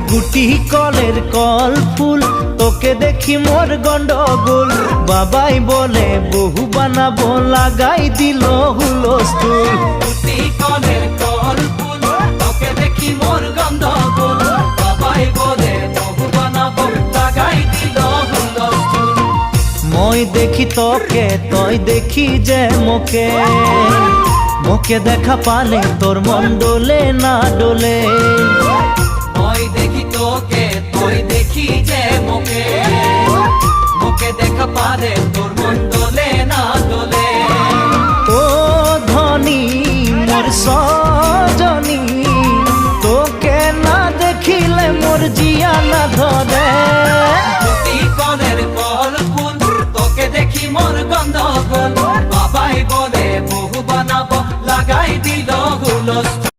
গুটি কলের কল ফুল তোকে দেখি মোর গন্ডগোল বাবাই বলে বহু বানাবো লাগাই দিল হুলস্থুল গুটি কলের কল ফুল তোকে দেখি মোর গন্ডগোল বাবাই বলে বহু বানাবো লাগাই দিল হুলস্থুল মই দেখি তোকে তই দেখি যে মোকে মোকে দেখা পালে তোর মন ডোলে না ডোলে মই দেখি তোকে তুই দেখি যে মোকে মোকে দেখা পারে তোর মন দোলে না দোলে ও ধনী মোর সজনী তোকে না দেখিলে মোর জিয়া না ধরে গুটি কলের কল ফুল তোকে দেখি মোর গন্ডগোল বাবাই বলে বহু বানাবো লাগাই দিল হুলস্থুল